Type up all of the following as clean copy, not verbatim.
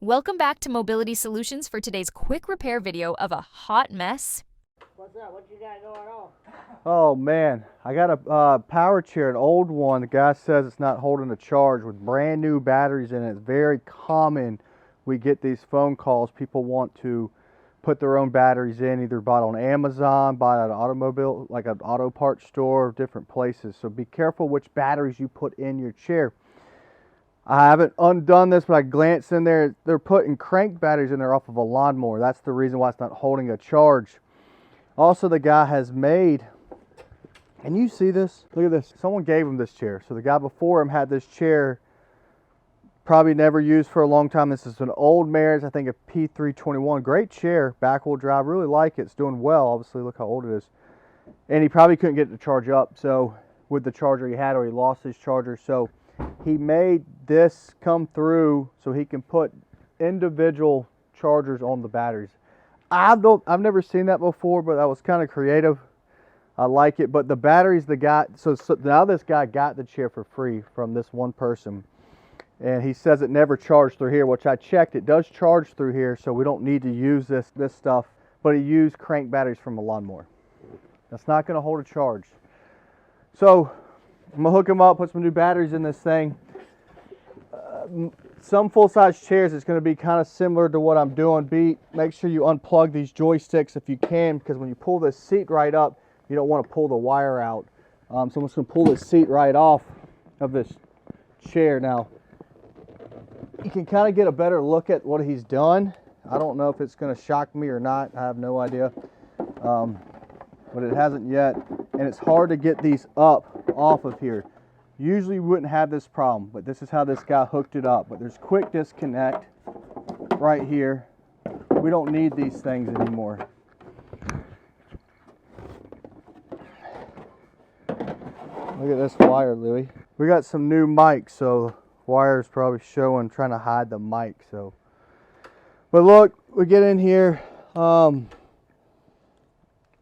Welcome back to Mobility Solutions for today's quick repair video of a hot mess. What's up? What you got going on? Oh man, I got a power chair, an old one. The guy says it's not holding a charge with brand new batteries in it. It's very common. We get these phone calls. People want to put their own batteries in, either bought on Amazon, bought at an automobile, like an auto parts store, different places. So be careful which batteries you put in your chair. I haven't undone this, but I glanced in there. They're putting crank batteries in there off of a lawnmower. That's the reason why it's not holding a charge. Also, the guy has made, and you see this? Look at this. Someone gave him this chair. So the guy before him had this chair, probably never used for a long time. This is an old Maris, I think a P321. Great chair, back wheel drive. Really like it. It's doing well. Obviously, look how old it is. And he probably couldn't get it to charge up. So with the charger he had, or he lost his charger. So he made this come through so he can put individual chargers on the batteries. I've never seen that before, but that was kind of creative. I like it. But the batteries, the guy, so now this guy got the chair for free from this one person, and he says it never charged through here, which I checked. It does charge through here, so we don't need to use this stuff. But he used crank batteries from a lawnmower. That's not going to hold a charge. So I'm gonna hook him up, put some new batteries in this thing. Some full-size chairs, it's going to be kind of similar to what I'm doing. Make sure you unplug these joysticks if you can, because when you pull this seat right up, you don't want to pull the wire out. So I'm just going to pull this seat right off of this chair. Now, you can kind of get a better look at what he's done. I don't know if it's going to shock me or not. I have no idea. But it hasn't yet. And it's hard to get these up off of here. Usually we wouldn't have this problem, but this is how this guy hooked it up. But there's quick disconnect right here. We don't need these things anymore. Look at this wire, Louie. We got some new mics, so wire's probably showing, trying to hide the mic. So, but look, we get in here.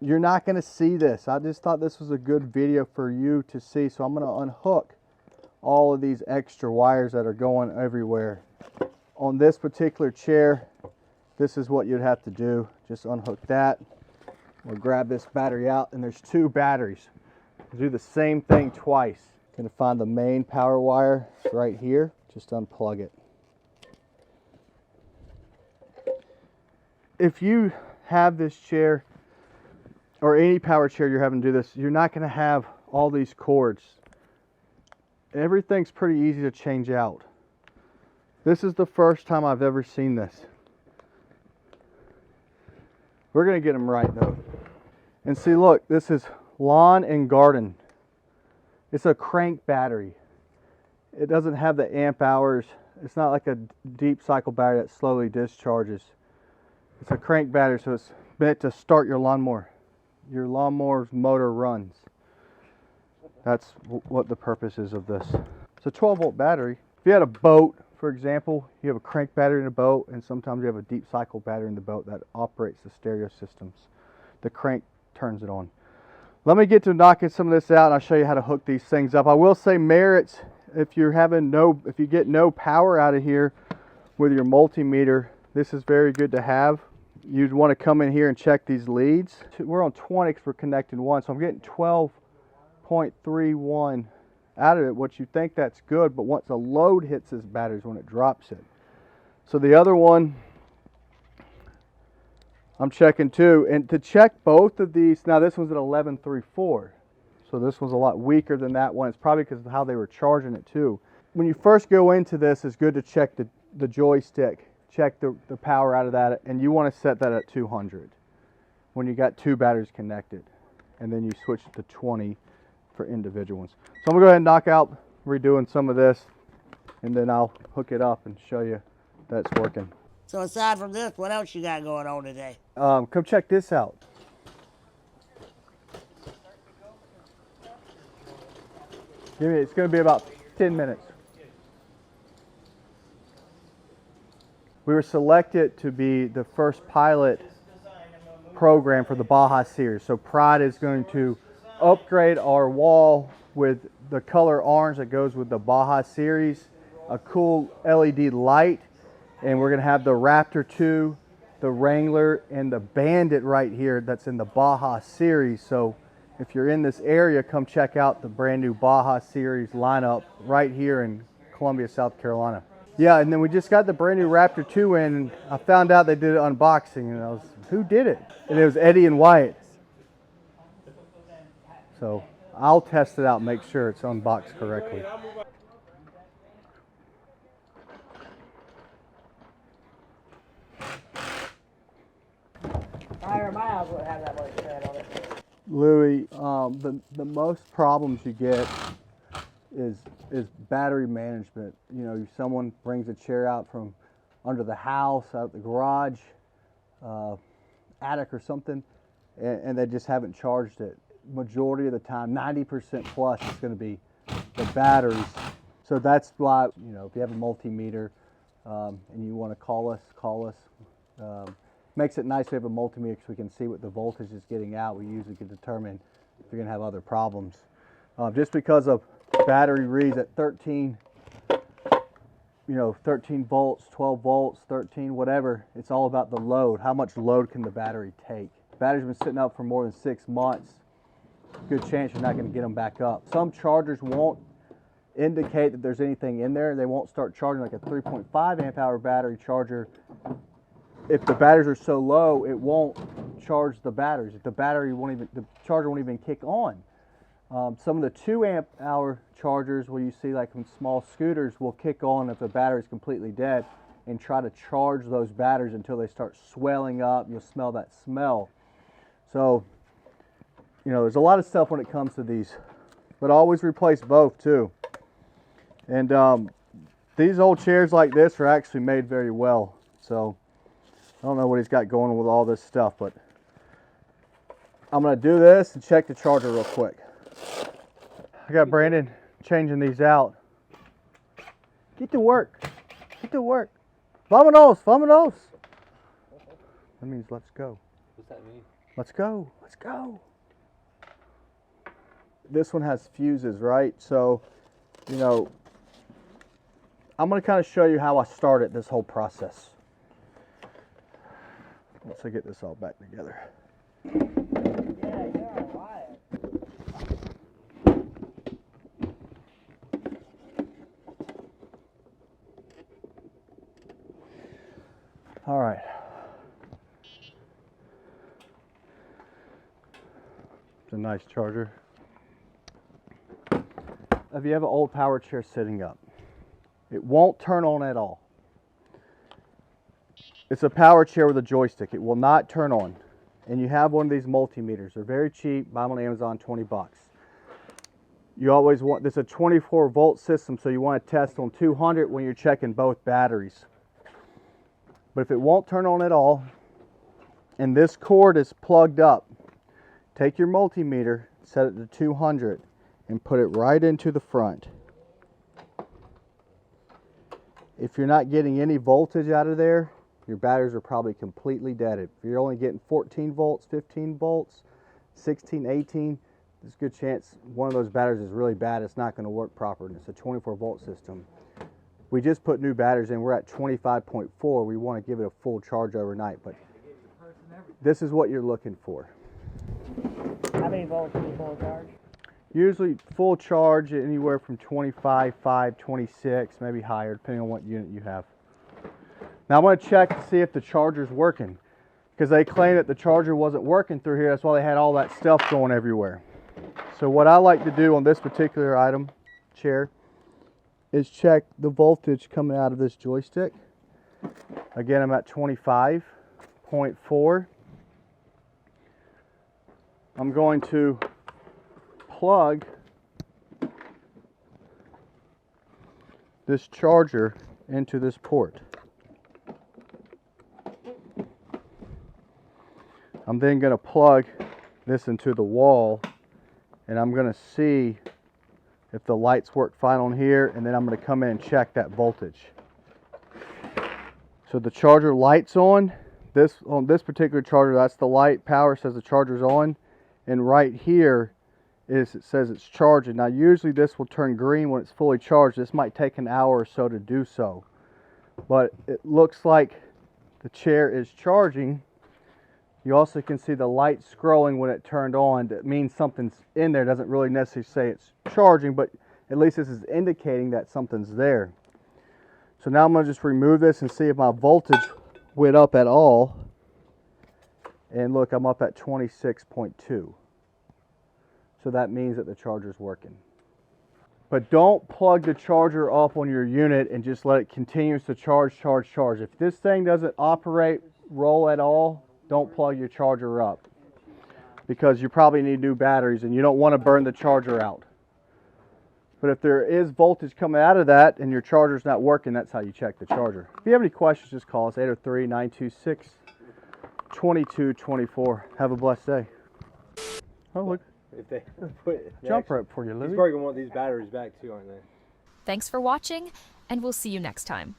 You're not going to see this. I just thought this was a good video for you to see. So I'm going to unhook all of these extra wires that are going everywhere. On this particular chair, this is what you'd have to do. Just unhook that. We'll grab this battery out, and there's two batteries. Do the same thing twice. Going to find the main power wire right here. Just unplug it. If you have this chair, or any power chair you're having to do this, you're not going to have all these cords. Everything's pretty easy to change out. This is the first time I've ever seen this. We're going to get them right though. And see, look, this is lawn and garden. It's a crank battery. It doesn't have the amp hours. It's not like a deep cycle battery that slowly discharges. It's a crank battery, so it's meant to start your lawnmower. Your lawnmower's motor runs. That's what the purpose is of this. It's a 12-volt battery. If you had a boat, for example, you have a crank battery in a boat, and sometimes you have a deep cycle battery in the boat that operates the stereo systems. The crank turns it on. Let me get to knocking some of this out, and I'll show you how to hook these things up. I will say, Merritt's, if you get no power out of here with your multimeter, this is very good to have. You'd want to come in here and check these leads. We're on 20 because we're connecting one, so I'm getting 12.31 out of it, which you think that's good, but once a load hits this battery is when it drops it. So the other one, I'm checking too. And to check both of these, now this one's at 11.34, so this one's a lot weaker than that one. It's probably because of how they were charging it too. When you first go into this, it's good to check the joystick. Check the power out of that, and you want to set that at 200 when you got two batteries connected, and then you switch it to 20 for individual ones. So I'm gonna go ahead and knock out redoing some of this, and then I'll hook it up and show you that it's working. So aside from this, what else you got going on today? Come check this out. It's gonna be about 10 minutes. We were selected to be the first pilot program for the Baja series. So Pride is going to upgrade our wall with the color orange that goes with the Baja series, a cool LED light, And we're gonna have the Raptor 2, the Wrangler, and the Bandit right here that's in the Baja series. So if you're in this area, come check out the brand new Baja series lineup right here in Columbia, South Carolina. Yeah, and then we just got the brand new Raptor 2 in, and I found out they did an unboxing, and I was, who did it? And it was Eddie and Wyatt. So I'll test it out and make sure it's unboxed correctly. Tire miles would have that much tread on it. Louis, the most problems you get is battery management. You know, someone brings a chair out from under the house, out the garage, attic or something, and they just haven't charged it. Majority of the time, 90% plus, is going to be the batteries. So that's why, you know, if you have a multimeter and you want to call us. Makes it nice to have a multimeter so we can see what the voltage is getting out. We usually can determine if you're going to have other problems. Just because of battery reads at 13, 13 volts, 12 volts, 13, whatever, it's all about the load. How much load can the battery take? The battery's been sitting up for more than 6 months. Good chance you're not going to get them back up. Some chargers won't indicate that there's anything in there. They won't start charging, like a 3.5 amp hour battery charger. If the batteries are so low, it won't charge the batteries. If the charger won't even kick on. Some of the 2 amp hour chargers, where you see like from small scooters, will kick on if the battery is completely dead and try to charge those batteries until they start swelling up. You'll smell that smell. So, you know, there's a lot of stuff when it comes to these, but always replace both too. And these old chairs like this are actually made very well. So I don't know what he's got going on with all this stuff, but I'm going to do this and check the charger real quick. I got Brandon changing these out. Get to work. Get to work. Vamonos, vamonos. That means let's go. What's that mean? Let's go. Let's go. This one has fuses, right? So, you know, I'm going to kind of show you how I started this whole process. Once I get this all back together. Yeah, you're all right. All right. It's a nice charger. If you have an old power chair sitting up, it won't turn on at all. It's a power chair with a joystick. It will not turn on. And you have one of these multimeters. They're very cheap. Buy them on Amazon, 20 bucks. You always want, this is a 24 volt system, so you want to test on 200 when you're checking both batteries. But if it won't turn on at all, and this cord is plugged up, take your multimeter, set it to 200, and put it right into the front. If you're not getting any voltage out of there, your batteries are probably completely dead. If you're only getting 14 volts, 15 volts, 16, 18, there's a good chance one of those batteries is really bad. It's not going to work proper, and it's a 24 volt system. We just put new batteries in. We're at 25.4. We want to give it a full charge overnight, but this is what you're looking for. How many volts is a full charge? Usually full charge anywhere from 25, 5, 26, maybe higher, depending on what unit you have. Now I'm going to check to see if the charger's working, because they claim that the charger wasn't working through here. That's why they had all that stuff going everywhere. So what I like to do on this particular item, chair, is check the voltage coming out of this joystick. Again, I'm at 25.4. I'm going to plug this charger into this port. I'm then going to plug this into the wall, and I'm going to see if the lights work fine on here, and then I'm going to come in and check that voltage. So the charger light's on this particular charger. That's the light. Power says the charger's on, and right here it says it's charging. Now usually this will turn green when it's fully charged. This might take an hour or so to do so, but it looks like the chair is charging. You also can see the light scrolling when it turned on. That means something's in there. Doesn't really necessarily say it's charging, but at least this is indicating that something's there. So now I'm going to just remove this and see if my voltage went up at all. And look, I'm up at 26.2. So that means that the charger's working. But don't plug the charger up on your unit and just let it continue to charge. If this thing doesn't roll at all, don't plug your charger up, because you probably need new batteries and you don't want to burn the charger out. But if there is voltage coming out of that and your charger's not working, that's how you check the charger. If you have any questions, just call us 803-926-2224. Have a blessed day. Oh, look. If they put Jump rope for you, he's Louie. probably gonna want these batteries back too, aren't they? Thanks for watching, and we'll see you next time.